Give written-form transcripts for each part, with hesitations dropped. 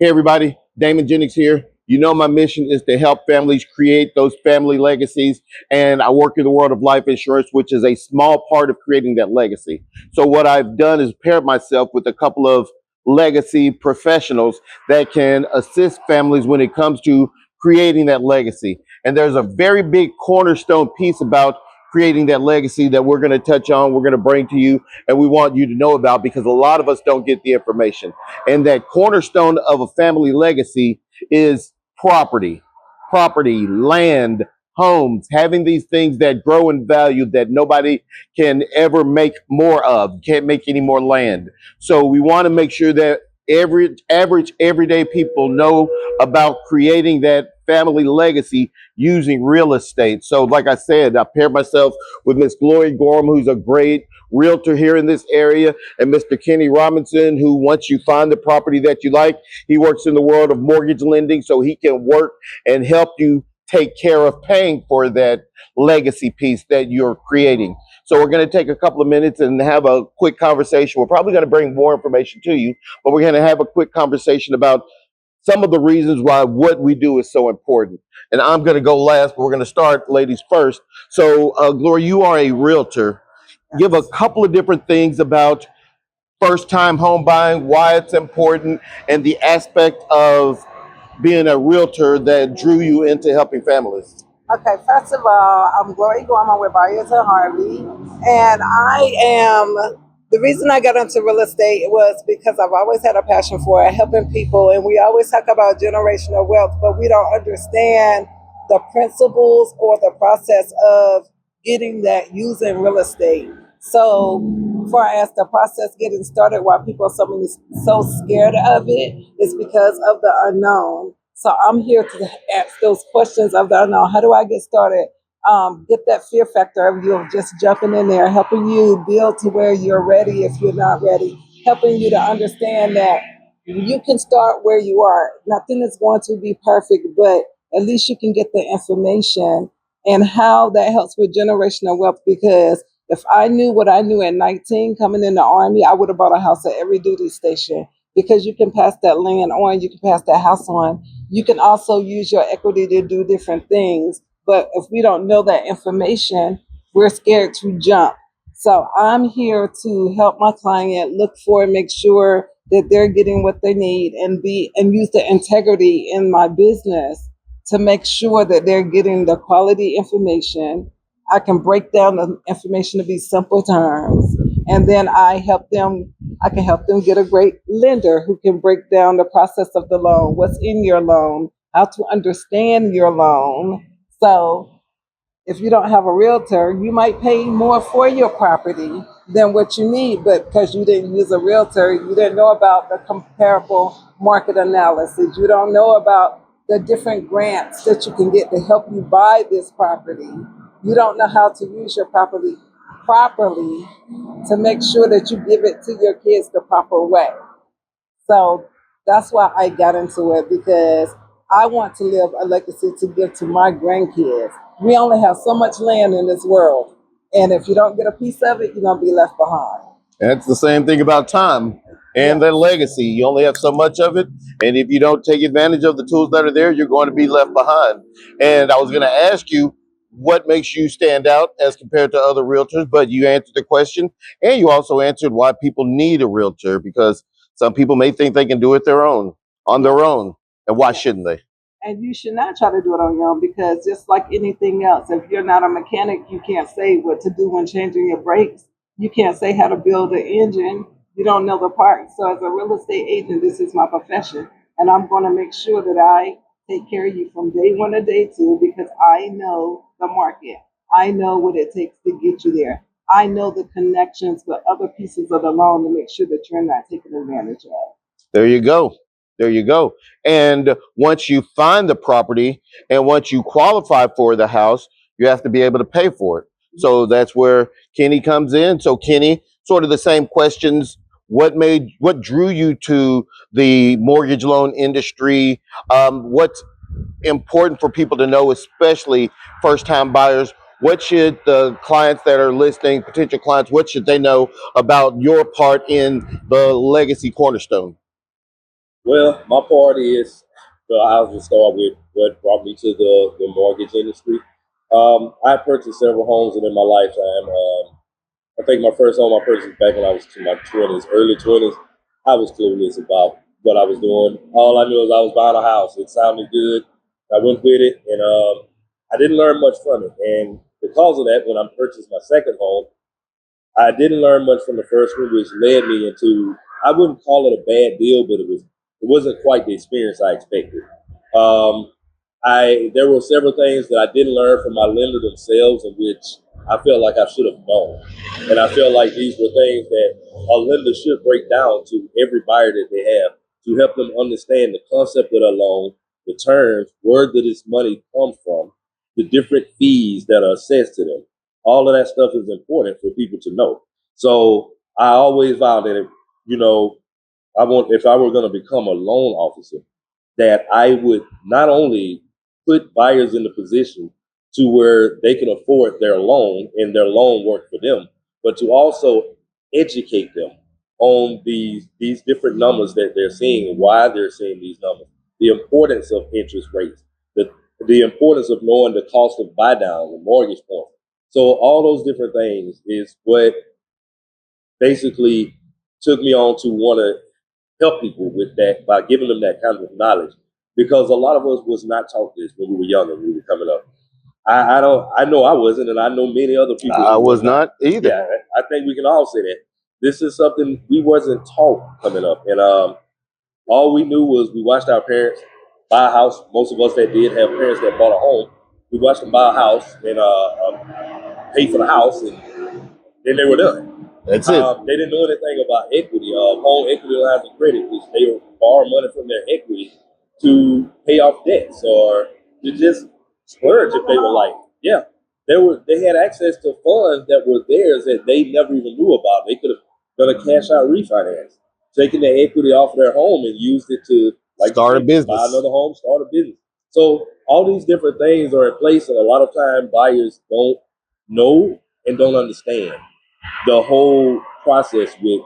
Hey everybody, Damon, Jennings here. You know my mission is to help families create those family legacies, and I work in the world of life insurance, which is a small part of creating that legacy. So what I've done is paired myself with a couple of legacy professionals that can assist families when it comes to creating that legacy. And there's a very big cornerstone piece about creating that legacy that we're going to touch on, we're going to bring to you, and we want you to know about because a lot of us don't get the information. And that cornerstone of a family legacy is property, land, homes, having these things that grow in value that nobody can ever make more of, can't make any more land. So we want to make sure that average everyday people know about creating that family legacy using real estate. So like I said, I paired myself with Miss Gloria Goram, who's a great realtor here in this area, and Mr. Kennie Robinson, who once you find the property that you like, he works in the world of mortgage lending, so he can work and help you take care of paying for that legacy piece that you're creating. So we're going to take a couple of minutes and have a quick conversation. We're probably going to bring more information to you, but we're going to have a quick conversation about some of the reasons why what we do is so important. And I'm going to go last, but we're going to start ladies first. So, Gloria, you are a realtor. Give a couple of different things about first time home buying, why it's important, and the aspect of being a realtor that drew you into helping families. Okay, first of all, I'm Glory Gorman with Buyers and Harvey, and I am the reason I got into real estate was because I've always had a passion for it, helping people, and we always talk about generational wealth, but we don't understand the principles or the process of getting that using real estate. So, far as the process getting started, why people are so scared of it is because of the unknown. So I'm here to ask those questions of the unknown. How do I get started? Get that fear factor of you just jumping in there, helping you build to where you're ready if you're not ready, helping you to understand that you can start where you are. Nothing is going to be perfect, but at least you can get the information and how that helps with generational wealth. Because if I knew what I knew at 19 coming in the Army, I would have bought a house at every duty station because you can pass that land on, you can pass that house on. You can also use your equity to do different things. But if we don't know that information, we're scared to jump. So I'm here to help my client look for and make sure that they're getting what they need and use the integrity in my business to make sure that they're getting the quality information. I can break down the information to be simple terms, and then I can help them get a great lender who can break down the process of the loan, what's in your loan, how to understand your loan. So if you don't have a realtor, you might pay more for your property than what you need, but because you didn't use a realtor, you didn't know about the comparable market analysis. You don't know about the different grants that you can get to help you buy this property. You don't know how to use your property properly to make sure that you give it to your kids the proper way. So that's why I got into it because I want to leave a legacy to give to my grandkids. We only have so much land in this world. And if you don't get a piece of it, you're going to be left behind. That's the same thing about time and Yeah. their legacy. You only have so much of it. And if you don't take advantage of the tools that are there, you're going to be left behind. And I was going to ask you what makes you stand out as compared to other realtors, but you answered the question. And you also answered why people need a realtor because some people may think they can do it on Yeah. their own. And why Yeah. shouldn't they? And you should not try to do it on your own because just like anything else, if you're not a mechanic, you can't say what to do when changing your brakes. You can't say how to build an engine. You don't know the parts. So as a real estate agent, this is my profession. And I'm going to make sure that I take care of you from day one to day two because I know the market. I know what it takes to get you there. I know the connections with other pieces of the loan to make sure that you're not taken advantage of. There you go. There you go. And once you find the property and once you qualify for the house, you have to be able to pay for it. So that's where Kenny comes in. So Kenny, sort of the same questions. What drew you to the mortgage loan industry? What's important for people to know, especially first time buyers? What should the clients that are listening, potential clients, what should they know about your part in the Legacy Cornerstone? Well, my part is, well, I'll just start with what brought me to the mortgage industry. I purchased several homes in my lifetime. I think my first home I purchased back when I was in my 20s, early 20s. I was clueless about what I was doing. All I knew was I was buying a house. It sounded good. I went with it, and I didn't learn much from it. And because of that, when I purchased my second home, I didn't learn much from the first one, which led me into, I wouldn't call it a bad deal, but it wasn't quite the experience I expected. Um, I There were several things that I didn't learn from my lender themselves, in which I felt like I should have known, and I feel like these were things that a lender should break down to every buyer that they have to help them understand the concept of the loan, the terms, where did this money come from, the different fees that are assessed to them. All of that stuff is important for people to know. So I always vowed that, you know, if I were going to become a loan officer, that I would not only put buyers in the position to where they can afford their loan and their loan work for them, but to also educate them on these different numbers that they're seeing and why they're seeing these numbers, the importance of interest rates, the importance of knowing the cost of buy down, the mortgage point. So all those different things is what basically took me on to want to help people with that by giving them that kind of knowledge, because a lot of us was not taught this when we were younger, when we were coming up. I don't I know I wasn't, and I know many other people I who were was not. not either. Yeah, I think we can all say that this is something we wasn't taught coming up, and all we knew was we watched our parents buy a house. Most of us that did have parents that bought a home, we watched them buy a house and pay for the house, and then they were done. That's it. They didn't know anything about equity, home equity lines of credit, which they would borrow money from their equity to pay off debts or to just splurge if they were like, yeah, they had access to funds that were theirs that they never even knew about. They could have done a cash out refinance, taken their equity off of their home and used it to, like you Start a say, buy business. another home, start a business. So all these different things are in place, and a lot of time buyers don't know and don't understand the whole process with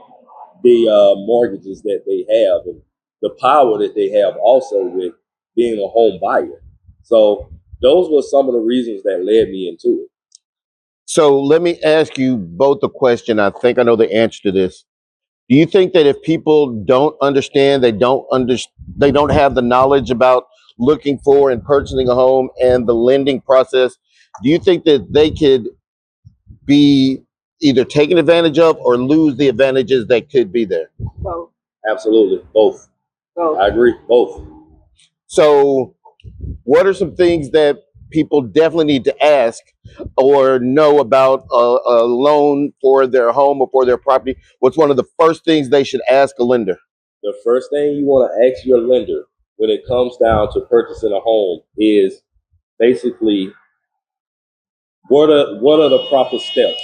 the mortgages that they have and the power that they have also with being a home buyer. So those were some of the reasons that led me into it. So let me ask you both a question. I think I know the answer to this. Do you think that if people don't understand, they don't have the knowledge about looking for and purchasing a home and the lending process, do you think that they could be either taken advantage of or lose the advantages that could be there? Both. Absolutely, both. I Both. agree, both. So, what are some things that people definitely need to ask or know about a loan for their home or for their property? What's one of the first things they should ask a lender? The first thing you want to ask your lender when it comes down to purchasing a home is basically what are the proper steps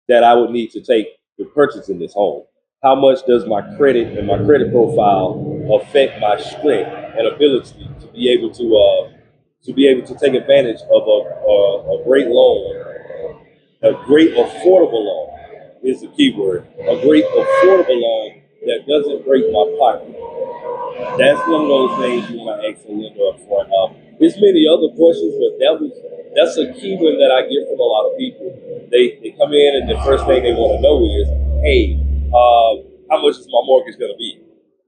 that I would need to take to purchasing this home? How much does my credit and my credit profile affect my strength and ability to be able to take advantage of a great loan, a great affordable loan is the key word. A great affordable loan that doesn't break my pocket. That's one of those things you want to ask a lender up front. There's many other questions, but that's a key one that I get from a lot of people. They come in and the first thing they want to know is, hey, how much is my mortgage going to be?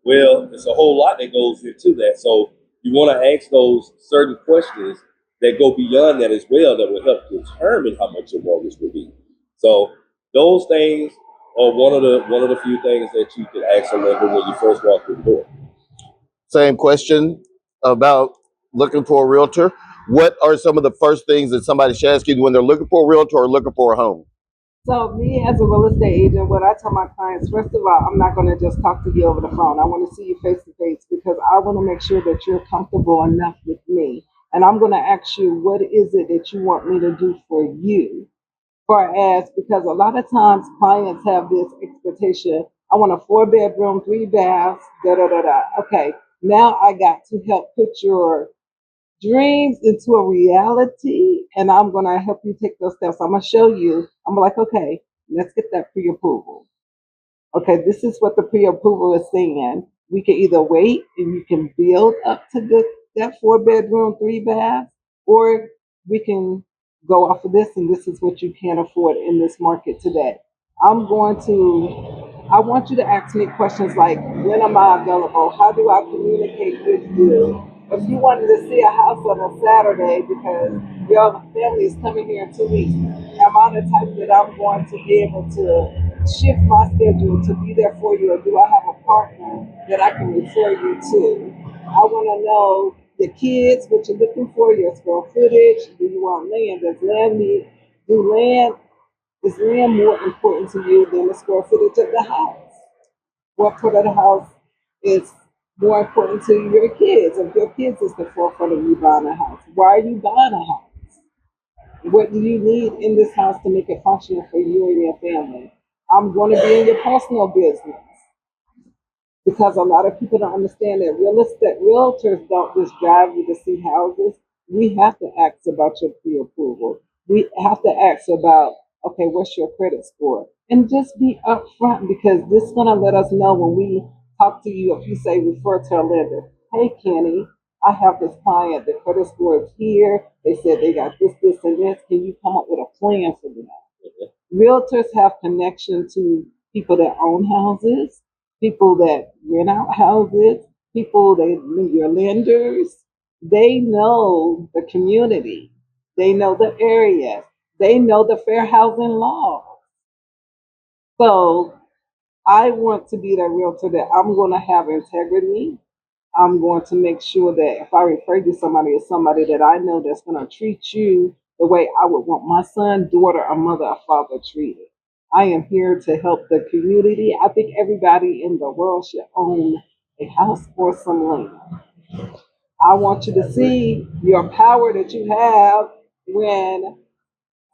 Well, there's a whole lot that goes into that. So you want to ask those certain questions that go beyond that as well, that will help determine how much your mortgage will be. So those things are one of the few things that you can ask a lender when you first walk through the door. Same question about looking for a realtor. What are some of the first things that somebody should ask you when they're looking for a realtor or looking for a home? So me as a real estate agent, what I tell my clients, first of all, I'm not going to just talk to you over the phone. I want to see you face to face because I want to make sure that you're comfortable enough with me. And I'm going to ask you, what is it that you want me to do for you? For as because a lot of times clients have this expectation. I want a 4 bedroom, 3 baths, da da da da. Okay, now I got to help put your dreams into a reality, and I'm gonna help you take those steps. I'm gonna show you. I'm like, okay, let's get that pre-approval. Okay, this is what the pre-approval is saying. We can either wait and you can build up to that 4 bedroom, 3 bath, or we can go off of this and this is what you can afford in this market today. I'm going to I want you to ask me questions like, when am I available? How do I communicate with you? If you wanted to see a house on a Saturday because your family is coming here in 2 weeks, am I the type that I'm going to be able to shift my schedule to be there for you, or do I have a partner that I can refer you to? I want to know the kids, what you're looking for, your square footage. Do you want land? Do land is land more important to you than the square footage of the house? What part of the house is more important to your kids? If your kids is the forefront of you buying a house, why are you buying a house? What do you need in this house to make it functional for you and your family? I'm going to be in your personal business because a lot of people don't understand that real estate realtors don't just drive you to see houses. We have to ask about your pre-approval. We have to ask about, okay, what's your credit score? And just be upfront because this is gonna let us know when we talk to you. If you say refer to a lender, hey Kenny, I have this client, the credit score is here. They said they got this, and this. Can you come up with a plan for them? Realtors have connection to people that own houses, people that rent out houses, people that your lenders. They know the community, they know the area, they know the fair housing law. So I want to be that realtor that I'm going to have integrity. I'm going to make sure that if I refer you to somebody, it's somebody that I know that's going to treat you the way I would want my son, daughter, or mother, or father treated. I am here to help the community. I think everybody in the world should own a house or some land. I want you to see your power that you have when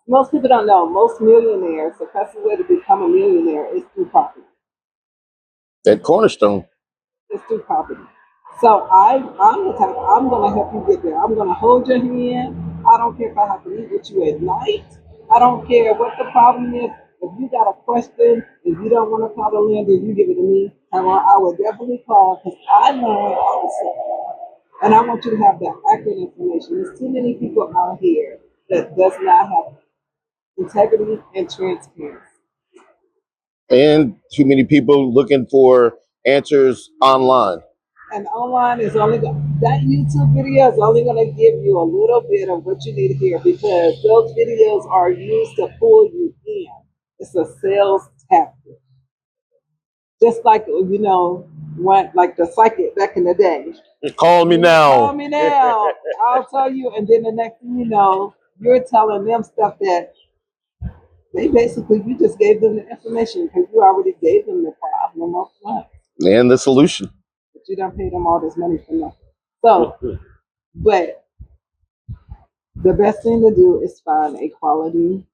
most people don't know. Most millionaires, the fastest way to become a millionaire is through property. That cornerstone. It's through property. So I'm the type, I'm gonna help you get there. I'm gonna hold your hand. I don't care if I have to meet with you at night. I don't care what the problem is. If you got a question, if you don't want to call the lender, you give it to me. I will definitely call because I know it also. And I want you to have the accurate information. There's too many people out here that does not have integrity and transparency. And too many people looking for answers online. And online is only that YouTube video is only going to give you a little bit of what you need to hear because those videos are used to pull you in. It's a sales tactic, just like what like the psychic back in the day. Call me Call now. me now. I'll tell you, and then the next thing you know, you're telling them stuff that they basically you just gave them the information because you already gave them the problem up front, And the solution. but you don't pay them all this money for nothing. So, but the best thing to do is find a quality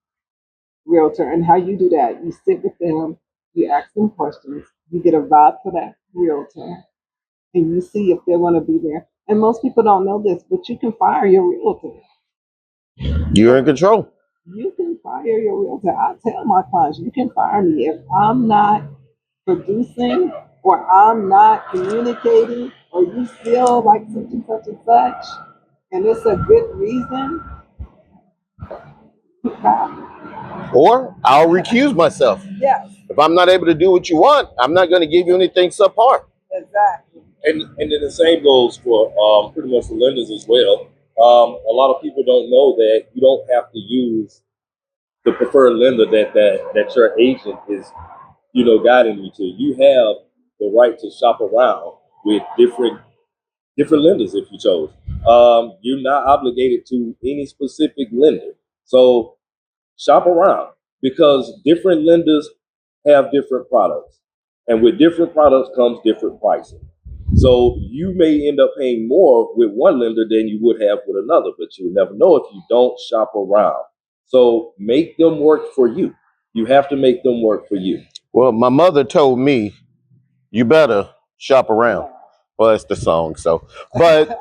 realtor. And how you do that, you sit with them, you ask them questions, you get a vibe for that realtor, and you see if they're going to be there. And most people don't know this, but you can fire your realtor. You're in control. You can fire your realtor. I tell my clients, you can fire me if I'm not producing or I'm not communicating or you feel like such and such and such, and it's a good reason, you fire me. Or I'll recuse myself. Yes, If I'm not able to do what you want, I'm not going to give you anything subpar. exactly. And then the same goes for pretty much the lenders as well. A lot of people don't know that you don't have to use the preferred lender that your agent is, guiding you to. You have the right to shop around with different lenders if you chose. You're not obligated to any specific lender. So shop around because different lenders have different products. And with different products comes different pricing. So you may end up paying more with one lender than you would have with another, but you never know if you don't shop around. So make them work for you. You have to make them work for you. Well, my mother told me, you better shop around. Well, it's the song. So, but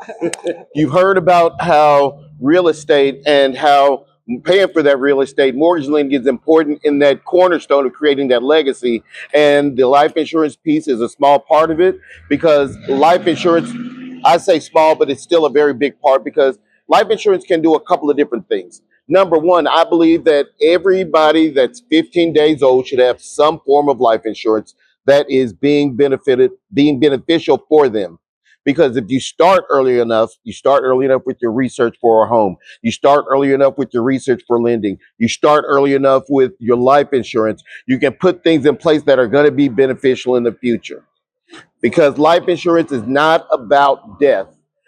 you've heard about how real estate and how paying for that real estate. Mortgage lending is important in that cornerstone of creating that legacy. And the life insurance piece is a small part of it, because life insurance, I say small, but it's still a very big part, because life insurance can do a couple of different things. Number one, I believe that everybody that's 15 days old should have some form of life insurance that is being beneficial for them. Because if you start early enough, you start early enough with your research for a home. You start early enough with your research for lending. You start early enough with your life insurance. You can put things in place that are going to be beneficial in the future, because life insurance is not about death.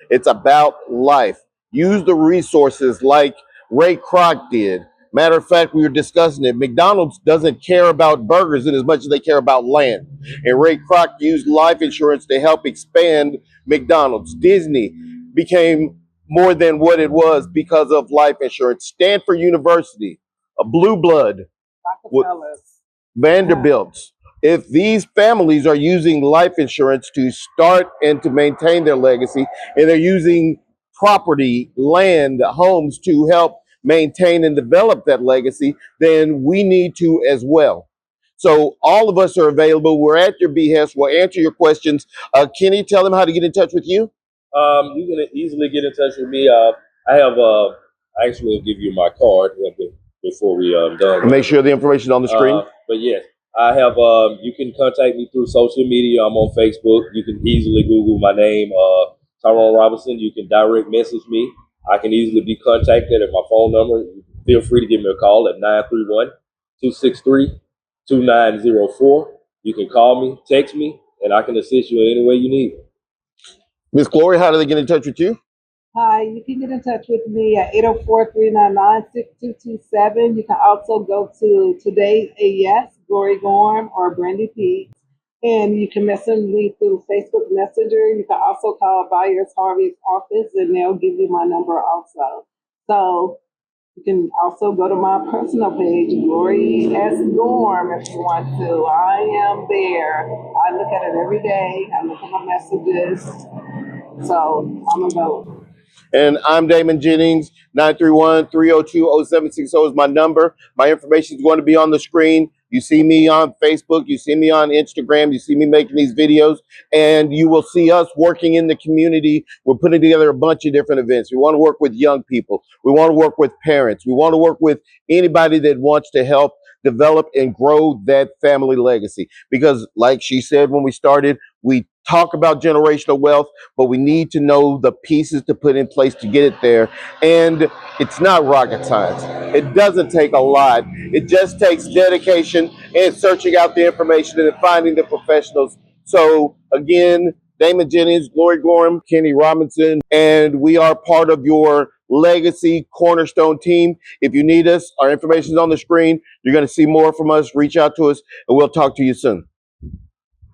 It's about life. Use the resources like Ray Kroc did. Matter of fact, we were discussing it. McDonald's doesn't care about burgers in as much as they care about land. And Ray Kroc used life insurance to help expand McDonald's. Disney became more than what it was because of life insurance. Stanford University, a blue blood, Rockefellers. Vanderbilt's. If these families are using life insurance to start and to maintain their legacy, and they're using property, land, homes to help maintain and develop that legacy, then we need to as well. So all of us are available. We're at your behest. We'll answer your questions. Kenny, tell them how to get in touch with you. You can easily get in touch with me. I have I actually will give you my card before we done. Make sure the information is on the screen. But yes, I have. You can contact me through social media. I'm on Facebook. You can easily Google my name, Tyrone Robinson. You can direct message me. I can easily be contacted at my phone number. Feel free to give me a call at 931-263-2904. You can call me, text me, and I can assist you in any way you need. Miss Glory, how do they get in touch with you? Hi, you can get in touch with me at 804-399-6227. You can also go to Today a Yes, Glory Goram, or Brandy P. And you can message me through Facebook Messenger. You can also call Byers Harvey's office, and they'll give you my number also. So you can also go to my personal page, Glory S. Gorm, if you want to. I am there. I look at it every day. I look at my messages. So I'm available. And I'm Damon Jennings. 931-302-0760 is my number. My information is going to be on the screen. You see me on Facebook. You see me on Instagram. You see me making these videos. And you will see us working in the community. We're putting together a bunch of different events. We want to work with young people. We want to work with parents. We want to work with anybody that wants to help develop and grow that family legacy. Because like she said when we started, we talk about generational wealth, but we need to know the pieces to put in place to get it there. And it's not rocket science. It doesn't take a lot. It just takes dedication and searching out the information and finding the professionals. So again, Damon Jennings, Glory Goram, Kennie Robinson, and we are part of your Legacy Cornerstone team. If you need us, our information is on the screen. You're going to see more from us. Reach out to us, and we'll talk to you soon.